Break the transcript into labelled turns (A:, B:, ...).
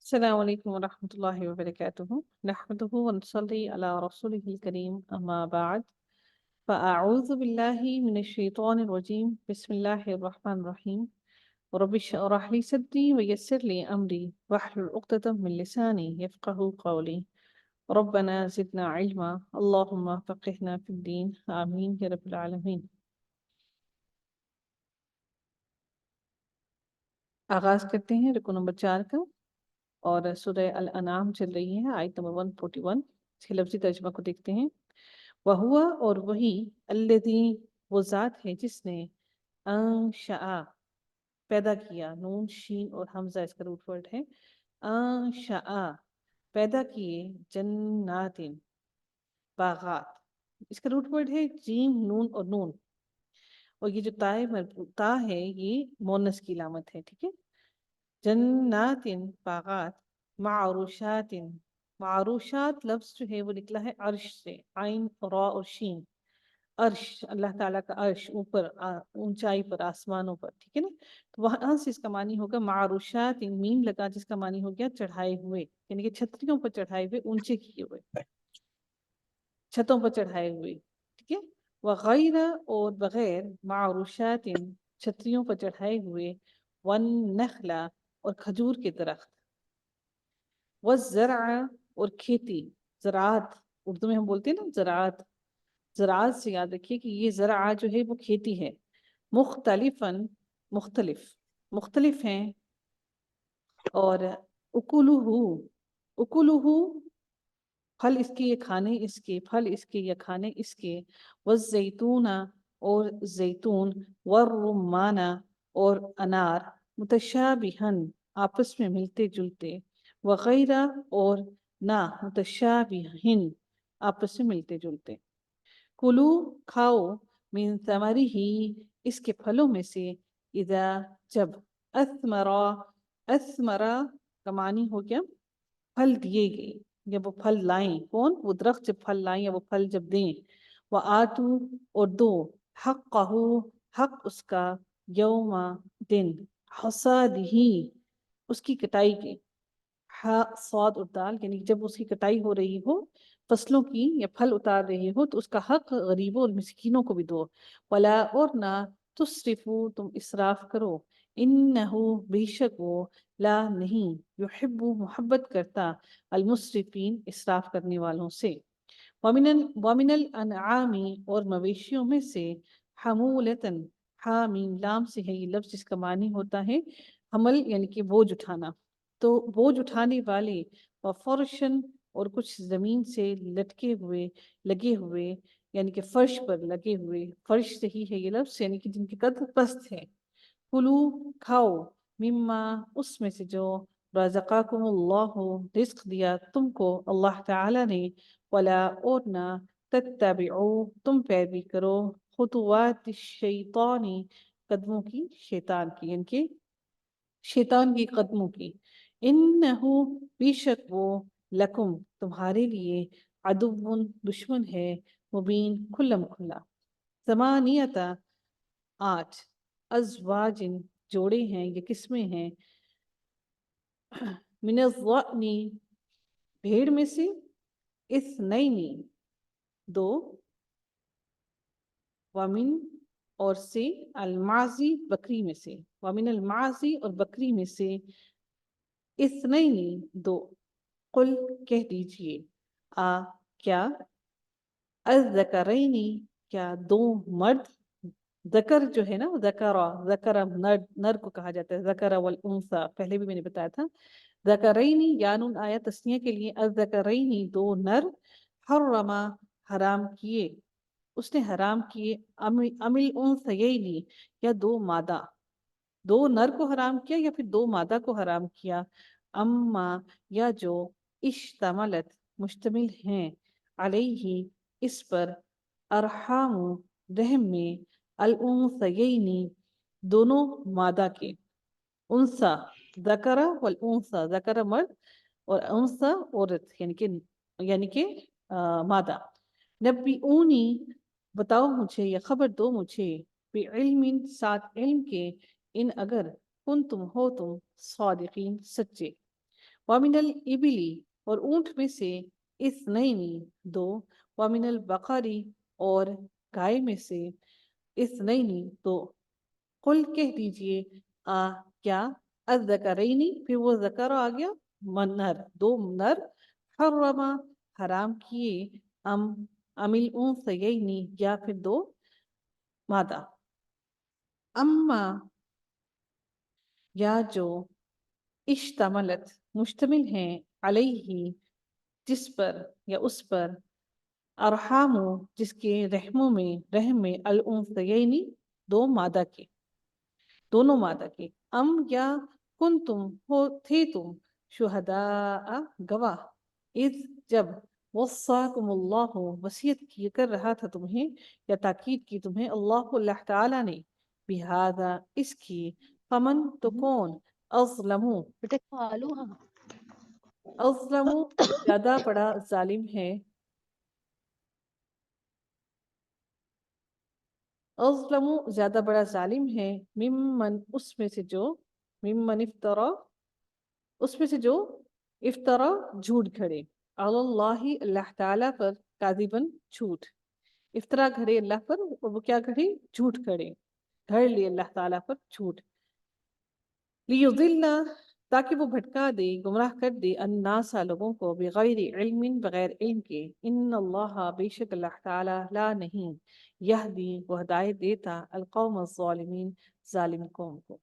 A: السلام عليكم ورحمة الله وبركاته. نحمده ونصلي على رسوله الكريم، أما بعد، فأعوذ بالله من الشيطان الرجيم. بسم الله الرحمن الرحيم. رب اشرح لي صدري ويسر لي أمري واحلل عقدة من لساني يفقه قولي. ربنا زدنا علما، اللهم فقهنا في الدين، آمين يا رب العالمين. आगाज करते हैं रुकू नंबर 4 का। और सूरह अल अनाम चल रही है, आयत नंबर 141। इसके लफ्ज़ी तर्जुमा को देखते हैं। वहुआ, और वही, अल्लज़ी, वो ज़ात है जिसने, अंशअ, पैदा किया, नून शीन और हमज़ा इसका रूट वर्ड है। अंशअ, पैदा किए, जन्नातिन, बागात, इसका रूट वर्ड है जीम नून और नून। और ये जो ताए ता है ये मोनस की लामत है, ठीक है। जन्नातिन, बागात, मारूशातिन, मारूशात लफ्ज़ जो है वो निकला है अर्श से, आइन रा और शीन। अर्श अल्लाह ताला का अर्श, ऊपर ऊंचाई पर, आसमानों पर, ठीक है ना। तो वहां से इसका मानी होगा मारूशात, मीम लगा, जिसका मानी हो गया चढ़ाए हुए, यानी कि छतरियों पर चढ़ाए हुए, ऊंचे किए हुए, छतों पर चढ़ाए हुए, ठीक है। वगैर, और बगैर, मारूशात, छतरियों पर चढ़ाए हुए, वन नखला, और खजूर के दरख्त, वज़्ज़रअ, और खेती, ज़राअत, उर्दू में हम बोलते हैं ना ज़राअत। ज़राअत से याद रखिए कि ये ज़रा जो है वो खेती है। मुख्तलिफन, मुख्तलिफ, मुख्तलिफ हैं। और उकुलुहु, उकुलुहु, फल इसके ये खाने इसके, फल इसके या खाने इसके। वज़्ज़ैतूना, और जैतून, वरुम्माना, और अनार, मुतशाबिहन, आपस में मिलते जुलते, वगैरह, और ना, मुतशाबिहिन, आपस में मिलते जुलते। कुलू, खाओ, मिन समरिही, इसके फलों में से, इदा, जब, अथमरा, अथमरा का मानी हो गया फल दिए गए, जब वो फल लाएं, कौन, वो दरख्त जब फल लाएं या वो फल जब दें। व आतू, और दो, हक़्क़हू, हक उसका, यौमा, दिन, हसादिही, उसकी कटाई के, हा स्वाद और दाल, यानी जब उसकी कटाई हो रही हो, फसलों की, या फल उतार रहे हो, तो उसका हक गरीबों और मिस्कीनों को भी दो। वला, और ना, तुस्रिफू, तुम इसराफ करो, इन्नहु, बेशक वो, ला, नहीं, युहिब्बु, मोहब्बत करता, अलमुस्रिफीन, इसराफ करने वालों से। वमिनल अनआमी, और मवेशियों में से, हमूलतन, हामीम लाम से है ये लफ्ज़, जिसका मानी होता है हमल, यानी कि बोझ उठाना। तो बोझ उठाने वाले, व फर्शन, और कुछ जमीन से लटके हुए, लगे हुए, यानी कि फर्श पर लगे हुए, फर्श से ही है ये लफ्ज़, यानी कि जिनकी कद पस्त है। कुलू, खाओ, मिम्मा, उसमें से जो, रज़क़कुमुल्लाहु, रिज़्क़ दिया तुमको अल्लाह ताला ने। वला, और ना, तत्तबिउ, तुम पैरवी करो, खुतुवात शैतानी, कदमों की शैतान की, यानी शैतान की कदमों की। इन्नहु, बेशक वो, लकुम, तुम्हारे लिए, अदुव्वुन, दुश्मन है, मुबीन, खुल्लम खुल्ला। ज़मानियता, 8, अज़वाजिन, जोड़े हैं या किस्में हैं, मिनज़्ज़अनी, भेड़ में से, इस्नैनी, 2, वमिन, और से, अलमाजी, बकरी में से, वमिन अलमाजी, और बकरी में से, इस्नैनी, 2। कुल, कह दीजिए, आ, क्या, अज़्ज़करैनी, क्या दो मर्द। ज़कर जो है ना, ज़करा नर, नर को कहा जाता है, ज़करा वल उन्सा, पहले भी मैंने बताया था। ज़करैनी, यानुन आया तस्निया के लिए, अज़्ज़करैनी, दो नर, हर्रमा, हराम किए, उसने हराम किए, अमिल उन्सयैनी, या दो मादा, दो नर को हराम किया या फिर दो मादा को हराम किया। अम्मा, या जो, इश्तमलत, मुश्तमिल हैं, अलैहि, इस पर, अरहामु, रहम में, अल उन्सयैनी, दोनों मादा के। उन्सा, ज़करा वल उन्सा, ज़करा मर्द और उन्सा औरत, यानी कि मादा। नब्बिऊनी, बताओ मुझे या खबर दो मुझे, बिइल्मिन, साथ इल्म के, इन अगर, कुन तुम हो तुम, सादिकीन, सच्चे। ومن الإبلی اور اونٹ میں سے اثنین دو ومن البقری اور گائے میں سے اثنین دو قل کہہ دیجئے کیا الذکرینی پھر وہ ذکر آ گیا نر دو نر حرم حرام کیے ام الانثیین یا پھر دو مادہ اما یا جو اشتملت مشتمل ہیں علیہ جس پر یا اس پر ارحام جس کے رحم میں الانثیین دو مادہ کے دونوں مادہ کے یا کن تھے تم شہداء گواہ اذ جب وصاکم اللہ وصیت کی کر رہا تھا تمہیں یا تاکید کی تمہیں اللہ تعالیٰ نے بہذا اس کی فمن تو کون اظلمو
B: بیٹا کھالو ہاں
A: اظلمو زیادہ بڑا ظالم ہے اظلمو زیادہ بڑا ظالم ہے ممن اس میں سے جو ممن افترا اس میں سے جو افترا جھوٹ گھڑے اللہ اللہ تعالیٰ پر کاذبن جھوٹ افطرا گھڑے اللہ پر اور وہ کیا گھڑے جھوٹ گھڑے گھڑ لیے اللہ تعالیٰ پر جھوٹ لیضل تاکہ وہ بھٹکا دے گمراہ کر دے الناس لوگوں کو بغیر علم بغیر علم کے ان اللہ بے شک اللہ تعالیٰ لا نہیں یہدی وہ ہدایت دیتا القوم الظالمین ظالم قوم کو